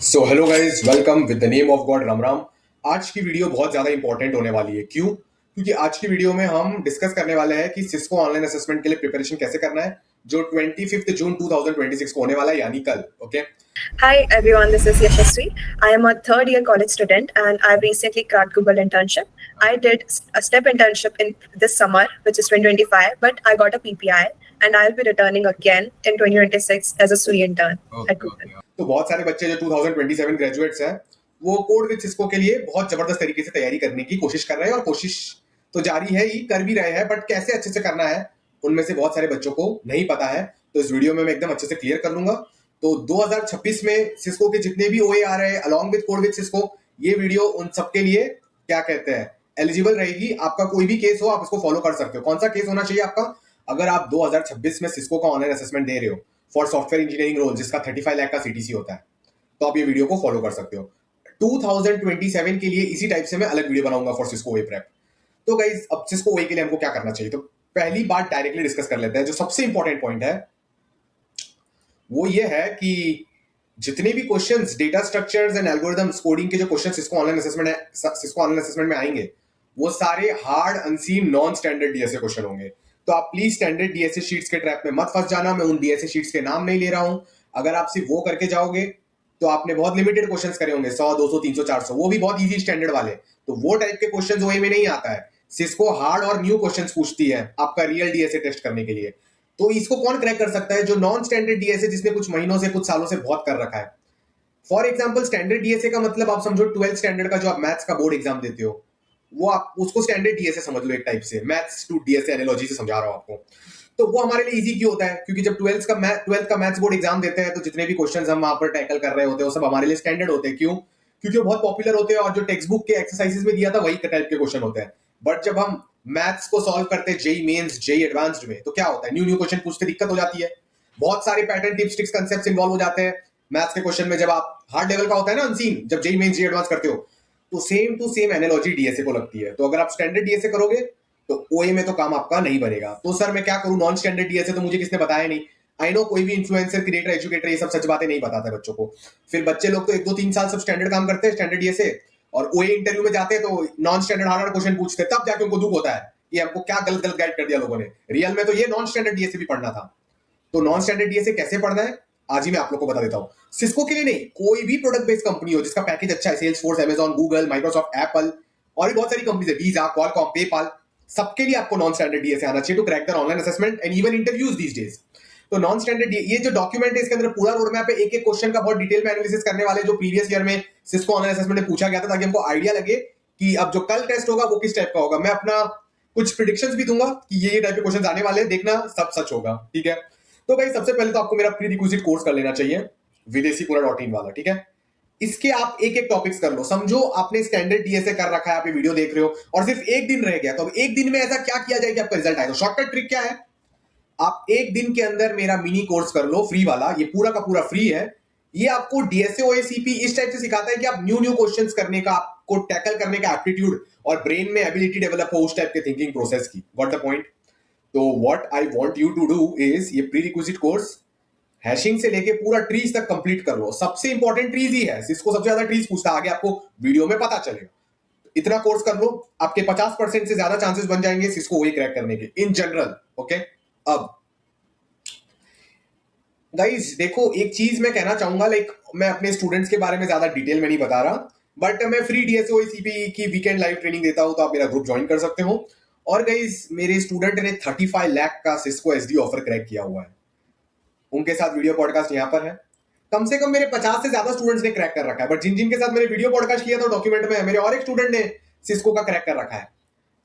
So hello guys, welcome with the name of God Ram Ram. आज की video बहुत ज्यादा इंपॉर्टेंट होने वाली है। क्यों? क्योंकि आज की वीडियो में हम डिस्कस करने वाले हैं कि सिस्को ऑनलाइन असेसमेंट के लिए प्रिपरेशन कैसे करना है, जो 25 जून 2026 को होने वाला है, यानी कल। Okay. Hi everyone, this is Yashasvi. I am a third year college student and I've recently cracked Google internship. I did a step internship in this summer, which is 2025, but I got a PPI and I'll be returning again in 2026 as a SWE intern at Google. तो बहुत सारे बच्चे जो 2027 graduates हैं, वो code with Cisco के लिए बहुत जबरदस्त तरीके से तैयारी करने की कोशिश कर रहे हैं, और कोशिश तो जारी है ही, कर भी रहे हैं, बट कैसे अच्छे से करना है उनमें से बहुत सारे बच्चों को नहीं पता है। तो इस वीडियो में मैं एकदम अच्छे से क्लियर कर लूंगा। तो 2026 में सिस्को के जितने भी ओए आ रहे हैं along with code with Cisco, ये वीडियो उन सबके लिए क्या कहते हैं, एलिजिबल रहेगी। आपका कोई भी केस हो, आप इसको फॉलो कर सकते हो। कौन सा केस होना चाहिए आपका? अगर आप 2026 में सिस्को का ऑनलाइन असेसमेंट दे रहे हो फॉर सॉफ्टवेयर इंजीनियरिंग रोल, जिसका 35 लाख का सीटीसी होता है, तो आप ये वीडियो को फॉलो कर सकते हो। 2027 के लिए इसी टाइप से मैं अलग वीडियो बनाऊंगा फॉर सिस्को ओए प्रेप। तो गाइस, अब सिस्को ओए के लिए हमको क्या करना चाहिए, तो पहली बात डायरेक्टली डिस्कस कर लेते हैं। जो सबसे इंपॉर्टेंट पॉइंट है वो ये है कि जितने भी questions data structures and algorithms coding के जो क्वेश्चन सिस्को ऑनलाइन असेसमेंट में आएंगे, वो सारे hard unseen non standard DSA question होंगे। तो आप प्लीज स्टैंडर्ड डीएसए शीट्स के ट्रैप में मत फंस जाना। मैं उन डीएसए शीट्स के नाम नहीं ले रहा हूं। अगर आप सिर्फ वो करके जाओगे तो आपने बहुत लिमिटेड क्वेश्चंस करे होंगे, 100 200 300 400, वो भी बहुत इजी स्टैंडर्ड वाले। तो वो टाइप के क्वेश्चंस ओए में नहीं आता है। सिस्को हार्ड और न्यू क्वेश्चंस पूछती है आपका रियल डीएसए टेस्ट करने के लिए। तो इसको कौन क्रैक कर सकता है? जो नॉन स्टैंडर्ड डीएसए, जिसने कुछ महीनों से कुछ सालों से बहुत कर रखा है। फॉर एग्जाम्पल, स्टैंडर्ड डीएसए का मतलब आप समझो 12th स्टैंडर्ड का जो आप मैथ्स का बोर्ड एग्जाम देते हो, वो आप उसको स्टैंडर्ड डीएसए समझ लो। एक टाइप से मैथ्स टू डीएसए एनालॉजी से समझा रहा हूं आपको। तो वो हमारे लिए इजी क्यों होता है? क्योंकि जब 12th का मैथ्स बोर्ड एग्जाम देते हैं, तो जितने भी क्वेश्चंस हम वहां पर टैकल कर रहे होते हैं वो सब हमारे लिए स्टैंडर्ड होते हैं। क्यों? क्योंकि वो बहुत पॉपुलर होते हैं और जो टेक्स्ट बुक के एक्सरसाइजेस में दिया था वही टाइप के क्वेश्चन होते हैं। बट जब हम मैथ्स को सॉल्व करते हैं जेई मेंस जेई एडवांस्ड में, तो क्या होता है, न्यू न्यू क्वेश्चन पूछते दिक्कत हो जाती है। बहुत सारे pattern tips tricks concepts involve हो जाते हैं मैथ्स के क्वेश्चन में। जब आप हार्ड लेवल का होता है ना अनसीन, जब जेई मेंस जेई एडवांस करते हो, तो same to same analogy DSA को लगती है। तो अगर आप स्टैंडर्ड डीएसए करोगे तो ओए में तो काम आपका नहीं बनेगा। तो सर मैं क्या करूं, नॉन स्टैंडर्ड डीएसए तो मुझे किसने बताया नहीं। आई नो कोई भी इन्फ्लुएंसर क्रिएटर एजुकेटर ये सब सच बातें नहीं बताता है बच्चों को। फिर बच्चे लोग तो 1 2 3 साल सब स्टैंडर्ड काम करते हैं स्टैंडर्ड डीएसए, और ओए इंटरव्यू में जाते हैं तो नॉन स्टैंडर्ड हार्ड क्वेश्चन पूछते हैं, तब जाके उनको दुख होता है ये हमको क्या गलत गलत गाइड कर दिया लोगों ने। रियल में तो ये नॉन स्टैंडर्ड डीएसए भी पढ़ना था। तो नॉन स्टैंडर्ड डीएसए कैसे पढ़ना है आज ही मैं आप लोग को बता देता हूं। सिस्को के लिए नहीं, कोई भी प्रोडक्ट बेस्ड कंपनी हो जिसका पैकेज अच्छा है, Salesforce, Amazon, Google, Microsoft, Apple और भी बहुत सारी कंपनीज है, वीजा, क्वालकॉम, पेपाल, सबके लिए आपको नॉन स्टैंडर्ड डीएसए आना चाहिए to crack the online assessment and even interviews these days. तो नॉन स्टैंडर्ड ये जो डॉक्यूमेंट है, इसके अंदर पूरा रोड मैप है। एक एक क्वेश्चन का बहुत डिटेल में एनालिसिस करने वाले, जो प्रीवियस ईयर में सिस्को ऑनलाइन असेसमेंट में पूछा गया था, ताकि हमको आइडिया लगे कि अब जो कल टेस्ट होगा वो किस टाइप का होगा। मैं अपना कुछ प्रिडिक्शंस भी दूंगा कि ये टाइप के क्वेश्चन आने वाले हैं, देखना सब सच होगा। ठीक है? तो भाई सबसे पहले तो आपको मेरा प्री रिक्विजिट कोर्स कर लेना चाहिए, विदेशीपुरा.in वाला। ठीक है? इसके आप एक एक टॉपिक्स कर लो। समझो आपने स्टैंडर्ड डीएसए कर रखा है, आप ये वीडियो देख रहे हो और सिर्फ एक दिन रह गया, तो अब एक दिन में ऐसा क्या किया जाए कि आपका रिजल्ट आए। तो शॉर्टकट ट्रिक क्या है, आप एक दिन के अंदर मेरा मिनी कोर्स कर लो, फ्री वाला। ये पूरा का पूरा फ्री है। ये आपको डीएसए ओएसीपी इस टाइप से सिखाता है कि आप न्यू न्यू क्वेश्चंस करने का, आपको टैकल करने का एप्टीट्यूड और ब्रेन में एबिलिटी डेवलप हो उस टाइप के थिंकिंग प्रोसेस की। Got the point? तो what I want you to do is ये प्री रिक्विजिट कोर्स हैशिंग से लेके पूरा ट्रीज तक कंप्लीट कर लो। सबसे इंपॉर्टेंट ट्रीज ही है, इसको सबसे ज्यादा ट्रीज पूछता है, आगे आपको वीडियो में पता चलेगा। इतना कोर्स कर लो, आपके 50% से ज्यादा चांसेस बन जाएंगे सिस्को वही क्रैक करने के इन जनरल। ओके, अब गाइस देखो, एक चीज मैं कहना चाहूंगा, लाइक मैं अपने स्टूडेंट्स के बारे में ज्यादा डिटेल में नहीं बता रहा, बट मैं फ्री डीएसए ओएसीपी की वीकेंड लाइव ट्रेनिंग देता हूं, तो आप मेरा ग्रुप ज्वाइन कर सकते हो। और गाइस, मेरे स्टूडेंट ने 35 लाख का सिस्को एसडी ऑफर क्रैक किया हुआ है। उनके साथ वीडियो पॉडकास्ट यहां पर है। कम से कम मेरे 50 से ज्यादा स्टूडेंट्स ने क्रैक कर रखा है, बट जिन जिनके साथ मैंने वीडियो पॉडकास्ट किया था डॉक्यूमेंट में है, मेरे और एक स्टूडेंट ने सिस्को का क्रैक कर रखा है।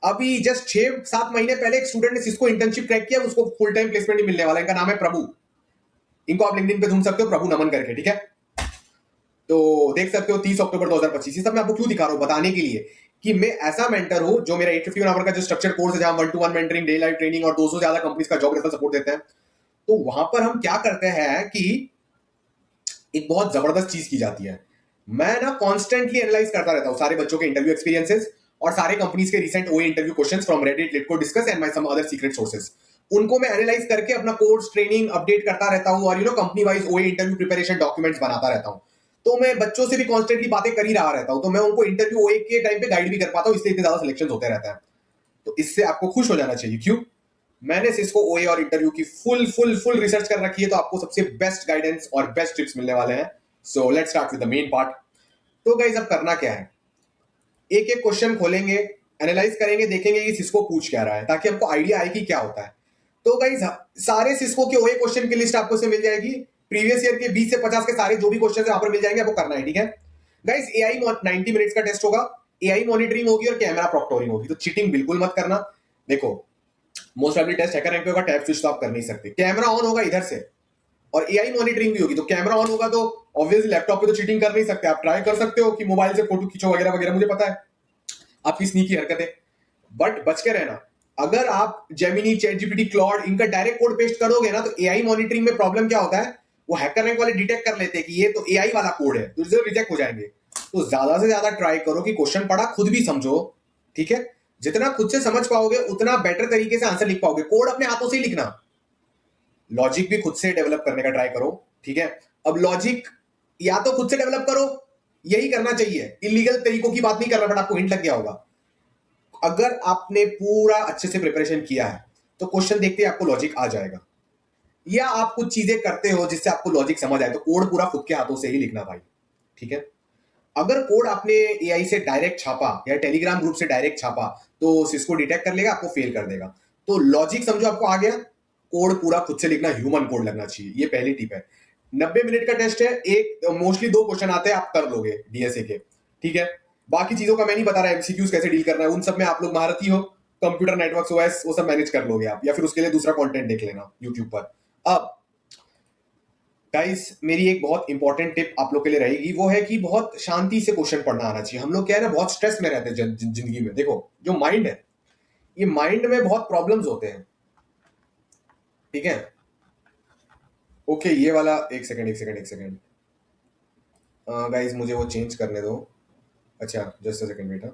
अभी जस्ट 6-7 महीने पहले एक स्टूडेंट ने सिस्को इंटर्नशिप क्रैक किया, उसको फुल टाइम प्लेसमेंट ही मिलने वाला है। इनका नाम है प्रभु, इनको आप लिंक्डइन पे ढूंढ सकते हो, प्रभु नमन करके। ठीक है? तो देख सकते हो 30 अक्टूबर 2025। ये सब मैं आपको क्यों दिखा रहा हूं, बताने के लिए कि मैं ऐसा मेंटर हूं जो मेरा 851 आवर का जो स्ट्रक्चर कोर्स है, जहां 1-to-1 mentoring, day live training और 200 से ज्यादा कंपनीज का जॉब रेफरल सपोर्ट देते हैं। तो वहां पर हम क्या करते हैं कि एक बहुत जबरदस्त चीज की जाती है। मैं ना कॉन्स्टेंटली एनालाइज करता रहता हूँ सारे बच्चों के इंटरव्यू एक्सपीरियंसेस और सारे कंपनीज के recent OA interview questions from Reddit, LeetCode, discuss and my some other secret sources. उनको मैं एनालाइज करके अपना कोर्स ट्रेनिंग अपडेट करता रहता हूँ और कंपनी वाइज ओए इंटरव्यू प्रिपरेशन डॉक्यूमेंट्स बनाता रहता हूँ। तो मैं बच्चों से भी कॉन्स्टेंटली बातें कर ही रहा रहता हूं, तो मैं उनको इंटरव्यू ओए के टाइम पे गाइड भी कर पाता हूं, इसलिए इतने ज्यादा सिलेक्शन होते रहता है। तो इससे आपको खुश हो जाना चाहिए। क्यों? मैंने सिस्को ओए और इंटरव्यू की फुल फुल फुल रिसर्च कर रखी है, तो आपको सबसे बेस्ट गाइडेंस और बेस्ट टिप्स मिलने वाले हैं। So let's start with the main part. तो गाइस अब करना क्या है, एक एक क्वेश्चन खोलेंगे, एनालाइज करेंगे, देखेंगे कि सिस्को पूछ क्या रहा है, ताकि हमको आइडिया आए कि क्या होता है। तो गाइस सारे सिस्को के ओए क्वेश्चन की लिस्ट आपको से मिल जाएगी, प्रीवियस ईयर के 20 से 50 के सारे जो भी क्वेश्चन है वहां पर मिल जाएंगे, आपको करना है। ठीक है गाइस, एआई 90 मिनट्स का टेस्ट होगा, एआई मॉनिटरिंग होगी और कैमरा प्रॉक्टोरिंग होगी, तो चीटिंग बिल्कुल मत करना। देखो, most of the test HackerRank पे होगा, टैब स्विच तो आप कर नहीं सकते, कैमरा ऑन होगा इधर से और एआई मॉनिटरिंग भी होगी, तो कैमरा ऑन होगा तो ऑब्वियसली लैपटॉप पे तो चीटिंग कर नहीं सकते, आप ट्राई कर सकते हो कि मोबाइल से फोटो खींचो वगैरह वगैरह, मुझे पता है आपकी स्नीकी हरकतें, बट बच के रहना। अगर आप जेमिनी, चैट जीपीटी, क्लॉड इनका डायरेक्ट कोड पेस्ट करोगे ना, तो एआई मॉनिटरिंग में प्रॉब्लम क्या होता है, वो हैकर रैंक वाले डिटेक्ट कर लेते हैं कि ये तो एआई वाला कोड है, तो रिजेक्ट हो जाएंगे। तो ज्यादा से ज्यादा ट्राई करो कि क्वेश्चन पढ़ा खुद भी समझो। ठीक है, जितना खुद से समझ पाओगे उतना बेटर तरीके से आंसर लिख पाओगे, कोड अपने हाथों से ही लिखना, लॉजिक भी खुद से डेवलप करने का ट्राई करो। ठीक है, अब लॉजिक या तो खुद से डेवलप करो, यही करना चाहिए, इलीगल तरीकों की बात नहीं कर रहा, बट आपको हिंट लग गया होगा। अगर आपने पूरा अच्छे से प्रिपरेशन किया है तो क्वेश्चन देखते ही आपको लॉजिक आ जाएगा, या आप कुछ चीजें करते हो जिससे आपको लॉजिक समझ आए, तो कोड पूरा खुद के हाथों से ही लिखना भाई। ठीक है, अगर कोड आपने एआई से डायरेक्ट छापा या टेलीग्राम ग्रुप से डायरेक्ट छापा तो सिस्को डिटेक्ट कर लेगा, आपको फेल कर देगा। तो लॉजिक समझो आपको आ गया, कोड पूरा खुद से लिखना, ह्यूमन कोड लगना चाहिए, ये पहली टिप है। 90 मिनट का टेस्ट है, एक मोस्टली 2 क्वेश्चन आते हैं, आप कर लोगे डीएसए के। ठीक है, बाकी चीजों का मैं नहीं बता रहा, एमसीक्यूज कैसे डील करना है उन सब में आप लोग महारती हो, कंप्यूटर नेटवर्क ओएस वो सब मैनेज कर लोगे आप, या फिर उसके लिए दूसरा कंटेंट देख लेना यूट्यूब पर। अब गाइस मेरी एक बहुत इंपॉर्टेंट टिप आप लोग के लिए रहेगी, वो है कि बहुत शांति से क्वेश्चन पढ़ना आना चाहिए। हम लोग क्या है ना, बहुत स्ट्रेस में रहते हैं जिंदगी में। देखो, जो माइंड है, ये माइंड में बहुत प्रॉब्लम्स होते हैं। ठीक है, ओके, ये वाला एक सेकंड गाइस मुझे वो चेंज करने दो। अच्छा जस्ट अ सेकंड बेटा,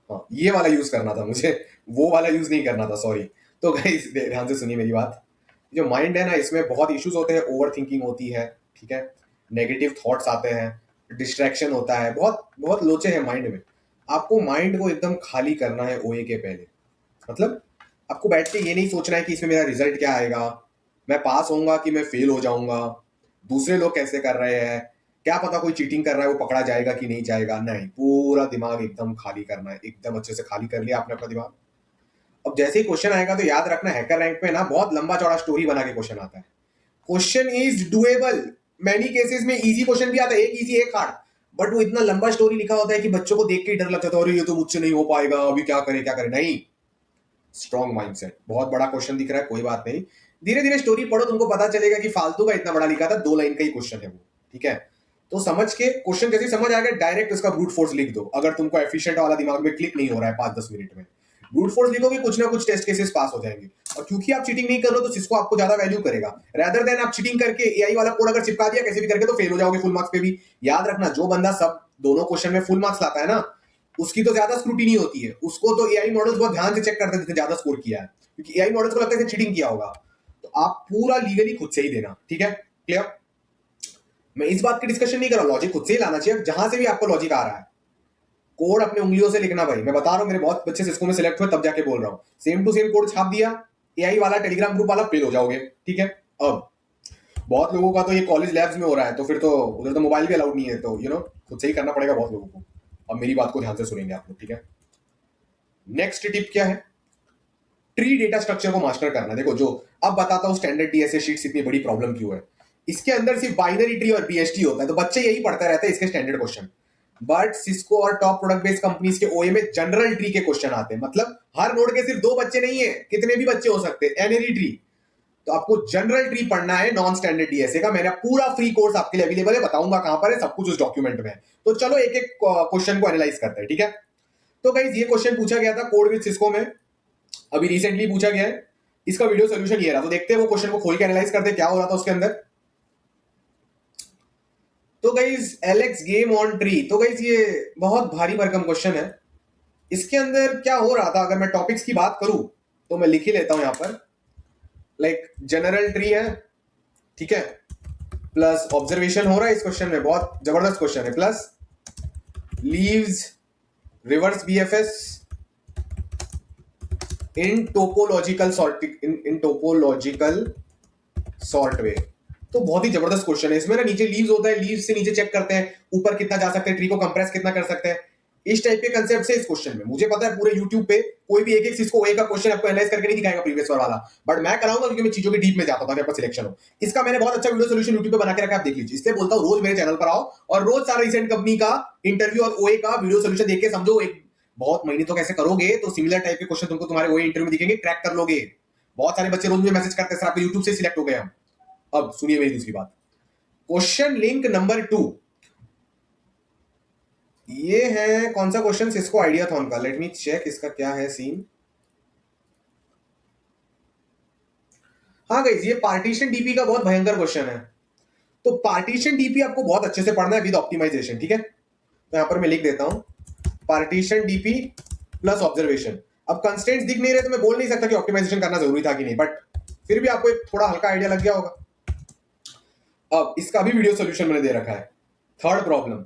हाँ ये वाला यूज करना था मुझे, वो वाला यूज नहीं करना था, सॉरी। तो गाइस ध्यान से सुनिए मेरी बात, जो माइंड है ना, इसमें बहुत इश्यूज होते हैं, ओवर थिंकिंग होती है। ठीक है, नेगेटिव थॉट्स आते हैं, डिस्ट्रैक्शन होता है, बहुत बहुत लोचे हैं माइंड में। आपको माइंड को एकदम खाली करना है ओए के पहले। मतलब आपको बैठ के ये नहीं सोचना है कि इसमें मेरा रिजल्ट क्या आएगा, मैं पास होऊंगा कि मैं फेल हो जाऊंगा, दूसरे लोग कैसे कर रहे हैं, क्या पता कोई चीटिंग कर रहा है वो पकड़ा जाएगा कि नहीं जाएगा। नहीं, पूरा दिमाग एकदम खाली करना है, एकदम अच्छे से खाली कर लिया आपने अपना दिमाग। अब जैसे ही क्वेश्चन आएगा तो याद रखना, हैकर रैंक पे ना बहुत लंबा चौड़ा स्टोरी बना के क्वेश्चन आता है। Question is doable, many cases में इजी क्वेश्चन भी आता है, एक इजी एक हार्ड, बट वो इतना लंबा स्टोरी लिखा होता है कि बच्चों को देख के ही डर लगता है, अरे ये तो मुझसे नहीं हो पाएगा, अभी क्या करे क्या करे। नहीं, स्ट्रॉन्ग माइंडसेट, बहुत बड़ा क्वेश्चन दिख रहा है, कोई बात नहीं, धीरे धीरे स्टोरी पढ़ो, तुमको पता चलेगा कि फालतू का इतना बड़ा लिखा था, 2 लाइन का ही क्वेश्चन है वो। ठीक है, तो समझ के क्वेश्चन जैसे समझ आ गया, डायरेक्ट उसका ब्रूट फोर्स लिख दो। अगर तुमको एफिशिएंट वाला दिमाग में क्लिक नहीं हो रहा है 5-10 मिनट में, ब्रूट फोर्स लिखोगे, कुछ ना कुछ टेस्ट केसेस पास हो जाएंगे। और क्योंकि आप चीटिंग नहीं कर रहे हो तो सिस्को आपको ज्यादा वैल्यू करेगा, रेदर देन आप चीटिंग करके एआई वाला कोड अगर चिपका दिया कैसे भी करके, तो फेल हो जाओगे फुल मार्क्स पे भी। याद रखना, जो बंदा सब दोनों क्वेश्चन में फुल मार्क्स लाता है ना, उसकी तो ज्यादा स्क्रूटिनी होती है, उसको तो एआई मॉडल्स बहुत ध्यान से चेक करते हैं ज्यादा स्कोर किया है, क्योंकि एआई मॉडल्स को लगता है चीटिंग किया होगा। तो आप पूरा लीगली खुद से ही देना। ठीक है, क्लियर? मैं इस बात की डिस्कशन नहीं कर रहा, लॉजिक खुद से ही लाना चाहिए, जहां से भी आपको लॉजिक आ रहा है, कोड अपने उंगलियों से लिखना भाई। मैं बता रहा हूं, मेरे बहुत बच्चे सिस्को में सिलेक्ट हुए तब जाके बोल रहा हूं, सेम टू सेम कोड छाप दिया, एआई वाला टेलीग्राम ग्रुप वाला फेल हो जाओगे। ठीक है, अब बहुत लोगों का तो ये कॉलेज लैब्स में हो रहा है, तो फिर तो उधर तो मोबाइल भी अलाउड नहीं है, तो खुद से ही करना पड़ेगा बहुत लोगों को। अब मेरी बात को ध्यान से सुनेंगे आप लोग। ठीक है, नेक्स्ट टिप क्या है, ट्री डेटा स्ट्रक्चर को मास्टर करना। देखो, जो अब बताता हूं स्टैंडर्ड डीएसए शीट्स इतनी बड़ी प्रॉब्लम क्यों है, इसके अंदर सिर्फ बाइनरी ट्री और बीएसटी होता है, तो बच्चे यही पढ़ते रहते हैं इसके स्टैंडर्ड क्वेश्चन। बट सिस्को और टॉप प्रोडक्ट बेस्ड कंपनीज के ओए में जनरल ट्री के क्वेश्चन आते हैं, मतलब हर नोड के सिर्फ 2 बच्चे नहीं है, कितने भी बच्चे हो सकते हैं, एनरी ट्री। तो आपको जनरल ट्री पढ़ना है नॉन स्टैंडर्ड डीएसए का, मेरा पूरा फ्री कोर्स आपके लिए अवेलेबल है, बताऊंगा कहां पर है, सब कुछ उस डॉक्यूमेंट में है। तो चलो एक एक क्वेश्चन को एनालाइज करते हैं। ठीक है, तो गाइस ये क्वेश्चन पूछा गया था कोड विद सिस्को में, अभी रिसेंटली पूछा गया है, इसका वीडियो सोल्यूशन ये रहा। तो देखते हैं वो क्वेश्चन को खोल के एनालाइज करते हैं क्या हो रहा था उसके अंदर। तो guys Alex game on tree, तो गाइस ये बहुत भारी भरकम क्वेश्चन है। इसके अंदर क्या हो रहा था, अगर मैं टॉपिक्स की बात करूं तो मैं लिख ही लेता हूं यहां पर, लाइक जनरल ट्री है। ठीक है, प्लस ऑब्जर्वेशन हो रहा है इस क्वेश्चन में, बहुत जबरदस्त क्वेश्चन है, प्लस लीव्स रिवर्स बीएफएस इन टोपोलॉजिकल सॉर्ट वे। तो बहुत ही जबरदस्त क्वेश्चन है। इसमें ना नीचे लीव्स होता है, लीव्स से नीचे चेक करते हैं ऊपर कितना जा सकते हैं, ट्री को कंप्रेस कितना कर सकते हैं, इस टाइप के कंसेप्ट से इस क्वेश्चन में। मुझे पता है पूरे YouTube पे कोई भी एक एक चीज को एक क्वेश्चन आपको एनालाइज करके नहीं दिखाएगा प्रीवियस वाला, बट मैं कराऊंगा क्योंकि मैं चीजों के डीप में जाता हूं ताकि आपका सिलेक्शन हो। इसका मैंने बहुत अच्छा वीडियो सोल्यूशन YouTube पे बना के रखा है, आप देख लीजिए। इसलिए बोलता हूं रोज मेरे चैनल पर आओ और रोज सारा रिसेंट कंपनी का इंटरव्यू और ओए का वीडियो सोल्यूशन देख के समझो। एक बहुत महीने तो कैसे करोगे तो सिमिलर टाइप के क्वेश्चन तुमको तुम्हारे ओए इंटरव्यू में दिखेंगे, क्रैक कर लोगे। बहुत सारे बच्चे रोज मुझे मैसेज करते हैं सर आपके यूट्यूब से सिलेक्ट हो गए हम। अब सुनिए मेरी दूसरी बात, क्वेश्चन लिंक नंबर 2, ये है कौन सा क्वेश्चन, सिस्को आइडियाथॉन का। लेट मी चेक इसका क्या है सीन। हाँ गाइस, ये पार्टीशन डीपी का बहुत भयंकर क्वेश्चन है। तो पार्टीशन डीपी आपको बहुत अच्छे से पढ़ना है विद ऑप्टिमाइजेशन, ठीक है। तो यहां पर मैं लिख देता हूं पार्टीशन डीपी प्लस ऑब्जर्वेशन। अब कंस्ट्रेंट्स दिख नहीं रहे तो मैं बोल नहीं सकता कि ऑप्टिमाइजेशन करना जरूरी था कि नहीं, बट फिर भी आपको एक थोड़ा हल्का आइडिया लग गया होगा। अब इसका भी वीडियो सोल्यूशन मैंने दे रखा है। थर्ड प्रॉब्लम,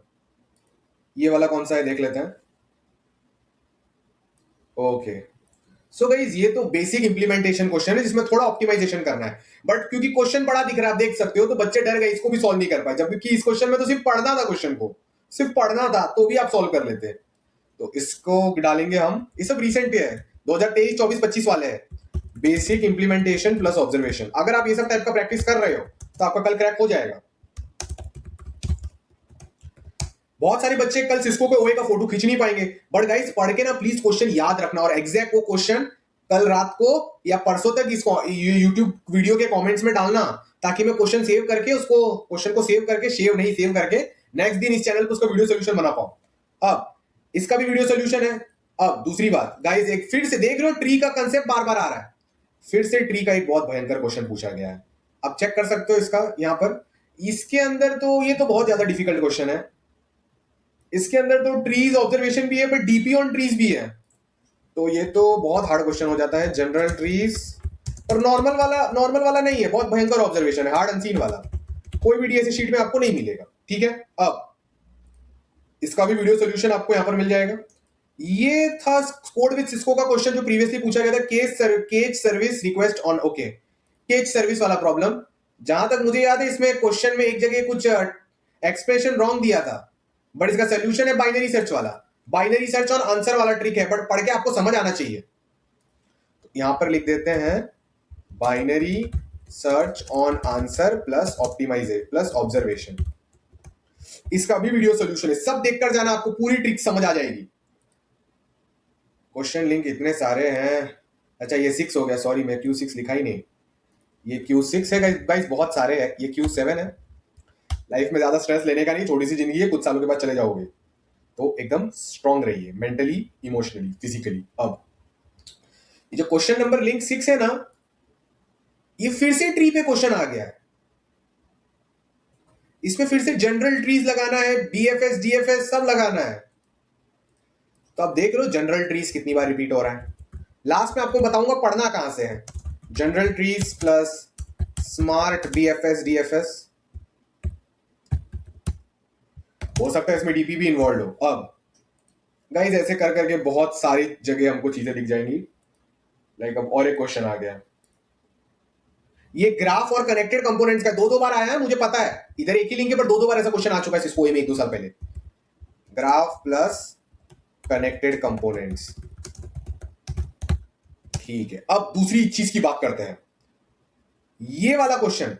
ये वाला कौन सा है देख लेते हैं। ओके सो गाइस, ये तो बेसिक इंप्लीमेंटेशन क्वेश्चन है जिसमें थोड़ा ऑप्टिमाइजेशन करना है, बट क्योंकि क्वेश्चन बड़ा दिख रहा है आप देख सकते हो तो बच्चे डर गए, इसको भी सॉल्व नहीं कर पाए, जबकि इस क्वेश्चन में तो सिर्फ पढ़ना था, क्वेश्चन को सिर्फ पढ़ना था तो भी आप सॉल्व कर लेते। तो इसको डालेंगे हम, ये सब रिसेंट है 2023 24 25 वाले हैं। बेसिक इंप्लीमेंटेशन प्लस ऑब्जर्वेशन, अगर आप ये सब टाइप का प्रैक्टिस कर रहे हो तो आपका कल क्रैक हो जाएगा। बहुत सारे बच्चे कल सिस्को के ओए का फोटो खींच नहीं पाएंगे, बट गाइस पढ़ के ना प्लीज क्वेश्चन याद रखना और एग्जैक्ट वो क्वेश्चन कल रात को या परसों तक इसको यूट्यूब वीडियो के कमेंट्स में डालना, ताकि मैं क्वेश्चन सेव करके उसको क्वेश्चन को सेव करके सेव करके नेक्स्ट दिन इस चैनल पर उसका वीडियो सोल्यूशन बना पाऊं। अब इसका भी वीडियो सोल्यूशन है। अब दूसरी बात गाइस, एक फिर से देख रहे हो ट्री का कंसेप्ट बार बार आ रहा है, फिर से ट्री का एक बहुत भयंकर क्वेश्चन पूछा गया है। अब चेक कर सकते हो इसका यहां पर, इसके अंदर तो ये तो बहुत ज्यादा डिफिकल्ट क्वेश्चन है। इसके अंदर तो ट्रीज ऑब्जर्वेशन भी है बट डीपी ऑन ट्रीज भी है, तो ये तो बहुत हार्ड क्वेश्चन हो जाता है। जनरल ट्रीज और नॉर्मल वाला नहीं है, बहुत भयंकर ऑब्जर्वेशन है, हार्ड अनसीन वाला, कोई भी डीएससी शीट में आपको नहीं मिलेगा, ठीक है। अब इसका भी वीडियो सोल्यूशन आपको यहां पर मिल जाएगा। ये था कोड विद सिस्को का क्वेश्चन जो प्रीवियसली पूछा गया था, cage service request on okay, cage service वाला प्रॉब्लम। जहां तक मुझे याद है इसमें क्वेश्चन में एक जगह कुछ एक्सप्रेशन रॉन्ग दिया था, बट इसका सोल्यूशन है बाइनरी सर्च वाला, बाइनरी सर्च और आंसर वाला ट्रिक है, बट पढ़ के आपको समझ आना चाहिए। तो यहां पर लिख देते हैं binary search on answer plus optimization plus observation. इसका भी वीडियो सोल्यूशन है, सब देखकर जाना, आपको पूरी ट्रिक समझ आ जाएगी। क्वेश्चन लिंक इतने सारे हैं। अच्छा ये 6 हो गया, सॉरी मैं Q6 लिखा ही नहीं, ये Q6 है गाइस, बहुत सारे हैं। ये Q7 है। लाइफ में ज्यादा स्ट्रेस लेने का नहीं, छोटी सी जिंदगी है, कुछ सालों के बाद चले जाओगे, तो एकदम स्ट्रांग रहिए मेंटली, इमोशनली, फिजिकली। अब ये जो क्वेश्चन नंबर लिंक 6 है ना, ये फिर से ट्री पे क्वेश्चन आ गया है। इसमें फिर से जनरल ट्रीज लगाना है, बीएफएस डीएफएस सब लगाना है। तो आप देख रहे हो जनरल ट्रीज कितनी बार रिपीट हो रहा है। लास्ट में आपको बताऊंगा पढ़ना कहां से है। General trees plus smart BFS DFS, हो सकता है इसमें डीपी भी इन्वॉल्व हो। अब गाइस ऐसे कर करके बहुत सारी जगह हमको चीजें दिख जाएंगी। लाइक अब और एक क्वेश्चन आ गया, ये ग्राफ और कनेक्टेड कंपोनेंट्स का दो बार आया है, मुझे पता है। इधर एक ही लिंक है पर दो बार ऐसा क्वेश्चन आ चुका है सिस्को में 1-2 साल पहले। ग्राफ प्लस कनेक्टेड कंपोनेंट्स, ठीक है। अब दूसरी चीज की बात करते हैं, ये वाला क्वेश्चन,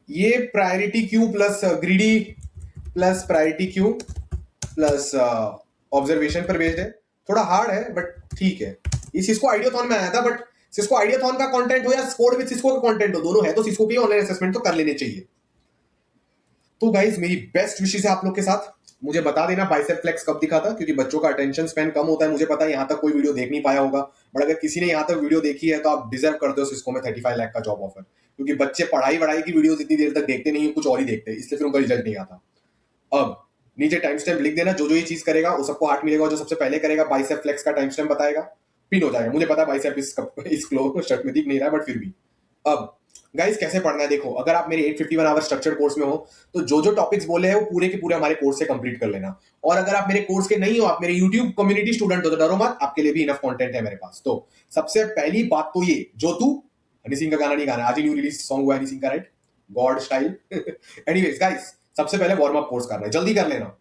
ये priority queue plus greedy plus priority queue plus observation पर बेस्ड है। थोड़ा हार्ड है बट ठीक है। ये सिस्को आइडियाथॉन में आया था, बट सिस्को आइडियाथॉन का कंटेंट हो या कोड विद सिस्को का कंटेंट हो, दोनों है तो सिस्को की ऑनलाइन असेसमेंट तो कर लेने चाहिए। तो गाइस मेरी बेस्ट विशेष है आप लोग के साथ। मुझे बता देना बाइसेप फ्लेक्स कब दिखा था, क्योंकि बच्चों का अटेंशन स्पैन कम होता है, मुझे पता है यहां तक कोई वीडियो देख नहीं पाया होगा, बट अगर किसी ने यहां तक वीडियो देखी है तो आप डिजर्व करते हो सिस्को में 35 लाख का जॉब ऑफर, क्योंकि बच्चे पढ़ाई की वीडियोस इतनी देर तक देखते नहीं, कुछ और ही देखते हैं, इसलिए फिर उनका रिजल्ट नहीं आता। अब नीचे टाइम स्टैम्प लिख देना, जो ये चीज करेगा वो सबको हार्ट मिलेगा, जो सबसे पहले करेगा बाइसेप फ्लेक्स का टाइम स्टैम्प बताएगा, पिन हो जाएगा। मुझे पता है बाइसेप इस शर्ट में दिख नहीं रहा है, बट फिर भी। अब गाइस कैसे पढ़ना है देखो, अगर आप मेरे 851 आवर स्ट्रक्चर्ड कोर्स में हो तो जो जो टॉपिक्स बोले हैं वो पूरे के पूरे हमारे कोर्स से कंप्लीट कर लेना। और अगर आप मेरे कोर्स के नहीं हो, आप मेरे यूट्यूब कम्युनिटी स्टूडेंट हो, तो डरो मत, आपके लिए भी इनफ कंटेंट है मेरे पास। तो सबसे पहली बात तो ये, जो तू हनी सिंह का गाना नहीं गाना, आज ही न्यू रिलीज सॉन्ग हुआ है हनी सिंह का, right, God style. Anyways guys, सबसे पहले वार्म अप कोर्स करना है, जल्दी कर लेना।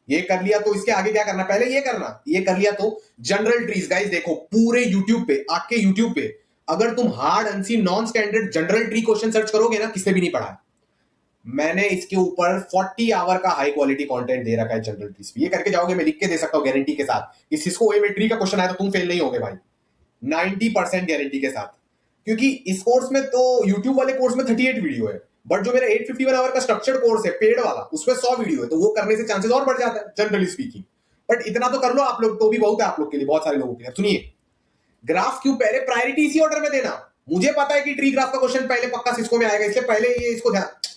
ये कर लिया तो इसके आगे क्या करना, पहले ये करना, ये कर लिया तो जनरल ट्रीज। गाइस देखो, पूरे यूट्यूब पे, आपके यूट्यूब पे अगर तुम hard unsee non standard general tree question search करोगे ना, किसने भी नहीं पढ़ा है। मैंने इसके ऊपर 40 आवर का हाई क्वालिटी कंटेंट दे रखा है जनरल ट्रीज पे। ये करके जाओगे, मैं लिख के दे सकता हूं गारंटी के साथ कि सिस्को ए में ट्री का क्वेश्चन आया तो तुम फेल नहीं होगे भाई, 90% गारंटी के साथ। क्योंकि इस कोर्स में तो, यूट्यूब वाले कोर्स में 38 वीडियो है, बट जो मेरा 851 आवर का स्ट्रक्चर्ड कोर्स है पेड वाला, उसमें 100 वीडियो है, तो वो करने से चांसेस और बढ़ जाता है जनरली स्पीकिंग। बट इतना तो कर लो आप लोग, तो भी बहुत है आप लोग के लिए, बहुत सारे लोगों के लिए। सुनिए, ग्राफ क्यों पहले प्रायोरिटी इसी ऑर्डर में देना। मुझे पता है कि ट्री ग्राफ का क्वेश्चन पहले पक्का सिस्को में आएगा, इसलिए पहले ये इसको ध्यान।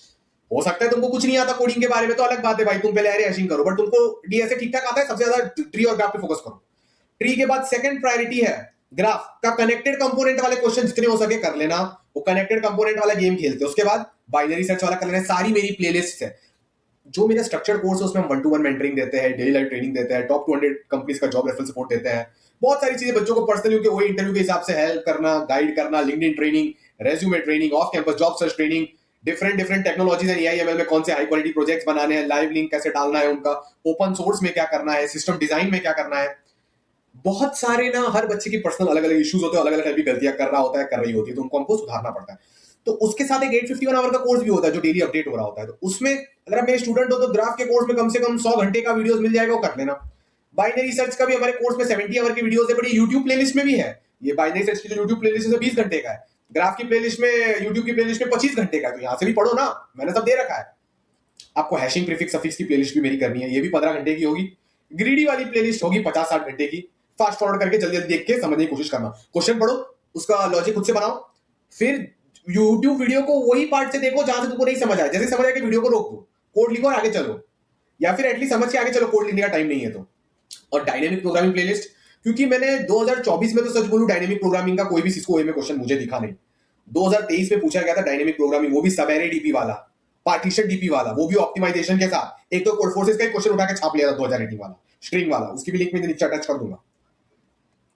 हो सकता है तुमको कुछ नहीं आता कोडिंग के बारे में, तो अलग बात है भाई, तुम पहले हैशिंग करो, बट तुमको डीएसए ठीक ठाक आता है, सबसे ज्यादा ट्री और ग्राफ पे फोकस करो। ट्री के बाद सेकंड प्रायोरिटी है ग्राफ का कनेक्टेड कंपोनेंट वाले क्वेश्चन जितने हो सके कर लेना, वो कनेक्टेड कंपोनेंट वाला गेम खेलते हैं। उसके बाद बाइनरी सर्च वाला कर लेना। सारी मेरी प्लेलिस्ट है, जो मेरा स्ट्रक्चर्ड कोर्स है उसमें हम 1-to-1 मेंटरिंग देते हैं, डेली लाइफ ट्रेनिंग देते हैं, टॉप 200 कंपनीज का जॉब रेफरल सपोर्ट देते हैं, बहुत सारी चीजें बच्चों को पर्सनली के वही इंटरव्यू के हिसाब से हेल्प करना, गाइड करना, LinkedIn training, resume training, off campus job search training, different technologies and AIML में कौन से हाई क्वालिटी प्रोजेक्ट्स बनाने हैं, लाइव लिंक कैसे डालना है उनका, ओपन सोर्स में क्या करना है, सिस्टम डिजाइन में क्या करना है। बहुत सारे ना, हर बच्चे की पर्सनल अलग अलग इश्यूज होते हैं, अलग अलग टाइप की गलतियां कर रहा होता है, कर रही होती है, तो उनको हमको सुधारना पड़ता है। तो उसके साथ एक 851 आवर का कोर्स भी होता है जो डेली अपडेट हो रहा होता है। तो उसमें अगर आप मेरे स्टूडेंट हो तो ग्राफ के कोर्स में कम से कम 100 घंटे का वीडियोस मिल जाएगा, वो कर लेना। बाइनरी सर्च का भी हमारे कोर्स में 70 आवर की वीडियोस है, बड़ी यूट्यूब प्लेलिस्ट में भी है। ये बाइनरी सर्च की जो यूट्यूब प्लेलिस्ट है 20 घंटे का है, ग्राफ की प्लेलिस्ट में, यूट्यूब की प्लेलिस्ट में 25 घंटे का है, तो यहां से भी पढ़ो ना, मैंने सब दे रखा है। आपको हैशिंग प्रीफिक्स सफिक्स की प्लेलिस्ट भी मेरी करनी है, ये भी 15 घंटे की होगी। ग्रीडी वाली प्लेलिस्ट होगी 50-60 घंटे की। फास्ट फॉरवर्ड करके जल्दी जल्दी देख के समझने की कोशिश करना, क्वेश्चन पढ़ो, उसका लॉजिक खुद से बनाओ, फिर यूट्यूब वीडियो को वही पार्ट से देखो जहां से तुमको नहीं समझ आया। जैसे समझ आया कि वीडियो को रोक दो, कोड लिखो और आगे चलो, या फिर एटलीस्ट समझ के आगे चलो, कोड लिखने का टाइम नहीं है तो। और डायनेमिक प्रोग्रामिंग प्लेलिस्ट, क्योंकि मैंने 2024 में तो सच बोलूं डायनेमिक प्रोग्रामिंग का कोई भी सिस्को में क्वेश्चन मुझे दिखा नहीं। 2023 में पूछा गया था डायनेमिक प्रोग्रामिंग, वो भी सब एरे डीपी वाला, पार्टीशन डीपी वाला, वो भी ऑप्टिमाइजेशन के साथ। एक तो कोड फोर्सेस का एक क्वेश्चन उठा के छाप लिया था 2018 वाला, स्ट्रिंग वाला, उसकी भी लिंक में नीचे अटैच कर दूंगा।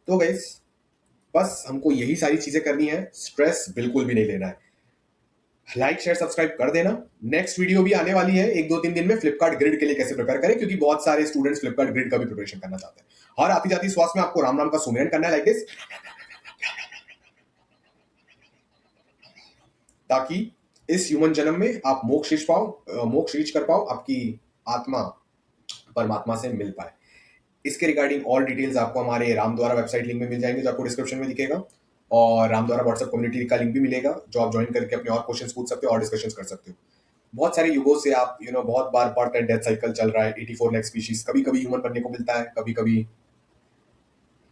तो गाइस, बस हमको यही सारी चीजें करनी है, स्ट्रेस बिल्कुल भी नहीं लेना है। लाइक शेयर सब्सक्राइब कर देना। नेक्स्ट वीडियो भी आने वाली है 1-2-3 दिन में, फ्लिपकार्ट ग्रिड के लिए कैसे प्रिपेयर करें, क्योंकि बहुत सारे स्टूडेंट्स फ्लिपकार्ट ग्रिड का भी प्रिपरेशन करना चाहते हैं। हर आती जाती श्वास में आपको राम राम का सुमिरन करना है, लाइक दिस, ताकि इस ह्यूमन जन्म में आप मोक्ष रीच कर पाओ, आपकी आत्मा परमात्मा से मिल पाए। इसके रिगार्डिंग और डिटेल्स आपको हमारे रामद्वारा वेबसाइट लिंक में मिल जाएंगे, जो आपको डिस्क्रिप्शन में दिखेगा, और रामद्वारा व्हाट्सएप कम्युनिटी का लिंक भी मिलेगा, जो आप ज्वाइन करके अपने और क्वेश्चंस पूछ सकते हो और डिस्कशन कर सकते हो। बहुत सारे युगों से आप बहुत बार बर्थ एंड डेथ साइकिल चल रहा है, 84 लाख स्पीशीज, कभी कभी ह्यूमन बनने को मिलता है, कभी कभी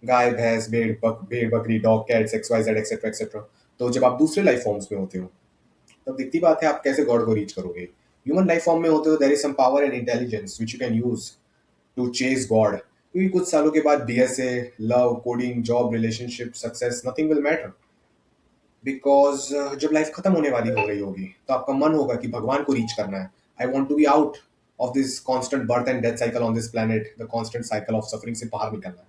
गाय भैंस भेड़ बकरी dog cats XYZ etcetera etcetera. तो जब आप दूसरे लाइफ फॉर्म्स में होते हो तब दिखती बात है आप कैसे गॉड को रीच करोगे। ह्यूमन लाइफ फॉर्म में होते हो, there is some power and intelligence which you can use to chase God. क्योंकि कुछ सालों के बाद DSA, love, coding, job, relationship, success, nothing will matter, because जब लाइफ खत्म होने वाली हो रही होगी तो आपका मन होगा कि भगवान को रीच करना है। I want to be out of this constant birth and death cycle on this planet, the constant cycle of suffering से बाहर निकलना है।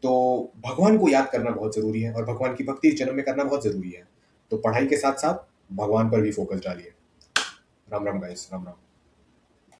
तो भगवान को याद करना बहुत जरूरी है, और भगवान की भक्ति इस जन्म में करना बहुत जरूरी है। तो पढ़ाई के साथ साथ भगवान पर भी फोकस डालिए। राम राम गाइस, राम राम।